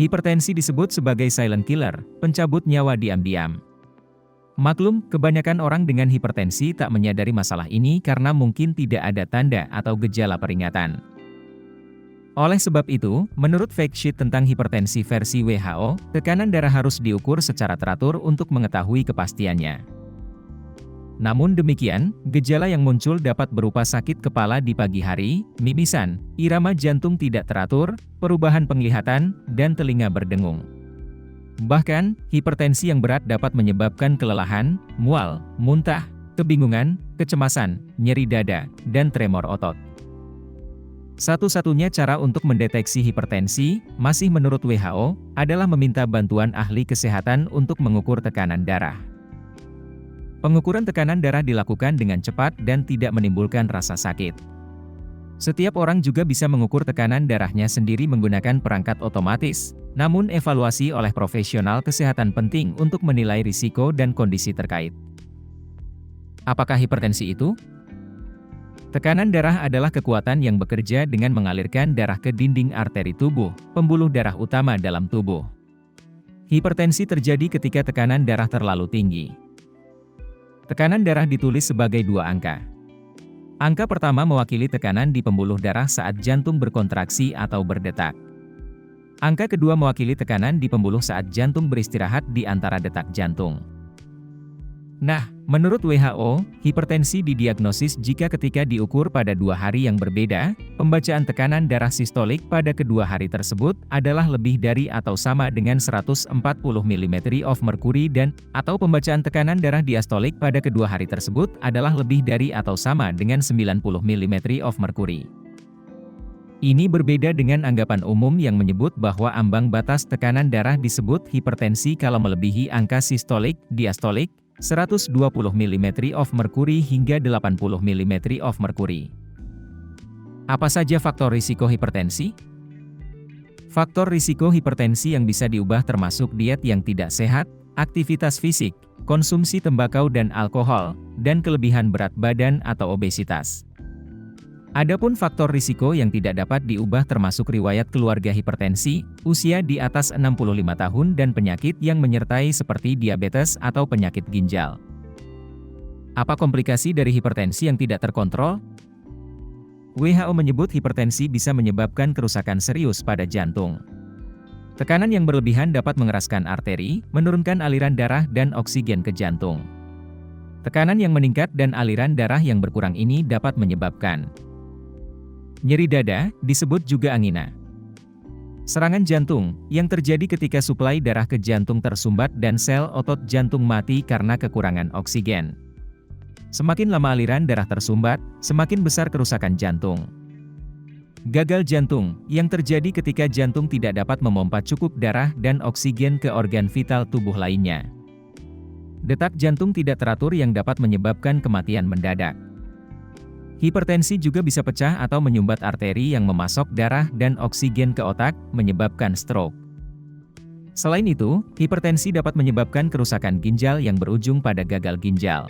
Hipertensi disebut sebagai silent killer, pencabut nyawa diam-diam. Maklum, kebanyakan orang dengan hipertensi tak menyadari masalah ini karena mungkin tidak ada tanda atau gejala peringatan. Oleh sebab itu, menurut fact sheet tentang hipertensi versi WHO, tekanan darah harus diukur secara teratur untuk mengetahui kepastiannya. Namun demikian, gejala yang muncul dapat berupa sakit kepala di pagi hari, mimisan, irama jantung tidak teratur, perubahan penglihatan, dan telinga berdengung. Bahkan, hipertensi yang berat dapat menyebabkan kelelahan, mual, muntah, kebingungan, kecemasan, nyeri dada, dan tremor otot. Satu-satunya cara untuk mendeteksi hipertensi, masih menurut WHO, adalah meminta bantuan ahli kesehatan untuk mengukur tekanan darah. Pengukuran tekanan darah dilakukan dengan cepat dan tidak menimbulkan rasa sakit. Setiap orang juga bisa mengukur tekanan darahnya sendiri menggunakan perangkat otomatis, namun evaluasi oleh profesional kesehatan penting untuk menilai risiko dan kondisi terkait. Apakah hipertensi itu? Tekanan darah adalah kekuatan yang bekerja dengan mengalirkan darah ke dinding arteri tubuh, pembuluh darah utama dalam tubuh. Hipertensi terjadi ketika tekanan darah terlalu tinggi. Tekanan darah ditulis sebagai dua angka. Angka pertama mewakili tekanan di pembuluh darah saat jantung berkontraksi atau berdetak. Angka kedua mewakili tekanan di pembuluh saat jantung beristirahat di antara detak jantung. Nah, menurut WHO, hipertensi didiagnosis jika ketika diukur pada 2 hari yang berbeda, pembacaan tekanan darah sistolik pada kedua hari tersebut adalah lebih dari atau sama dengan 140 mm of mercury dan, atau pembacaan tekanan darah diastolik pada kedua hari tersebut adalah lebih dari atau sama dengan 90 mm of mercury. Ini berbeda dengan anggapan umum yang menyebut bahwa ambang batas tekanan darah disebut hipertensi kalau melebihi angka sistolik, diastolik, 120 mm of mercury hingga 80 mm of mercury. Apa saja faktor risiko hipertensi? Faktor risiko hipertensi yang bisa diubah termasuk diet yang tidak sehat, aktivitas fisik, konsumsi tembakau dan alkohol, dan kelebihan berat badan atau obesitas. Adapun faktor risiko yang tidak dapat diubah termasuk riwayat keluarga hipertensi, usia di atas 65 tahun dan penyakit yang menyertai seperti diabetes atau penyakit ginjal. Apa komplikasi dari hipertensi yang tidak terkontrol? WHO menyebut hipertensi bisa menyebabkan kerusakan serius pada jantung. Tekanan yang berlebihan dapat mengeraskan arteri, menurunkan aliran darah dan oksigen ke jantung. Tekanan yang meningkat dan aliran darah yang berkurang ini dapat menyebabkan nyeri dada, disebut juga angina. Serangan jantung, yang terjadi ketika suplai darah ke jantung tersumbat dan sel otot jantung mati karena kekurangan oksigen. Semakin lama aliran darah tersumbat, semakin besar kerusakan jantung. Gagal jantung, yang terjadi ketika jantung tidak dapat memompa cukup darah dan oksigen ke organ vital tubuh lainnya. Detak jantung tidak teratur yang dapat menyebabkan kematian mendadak. Hipertensi juga bisa pecah atau menyumbat arteri yang memasok darah dan oksigen ke otak, menyebabkan stroke. Selain itu, hipertensi dapat menyebabkan kerusakan ginjal yang berujung pada gagal ginjal.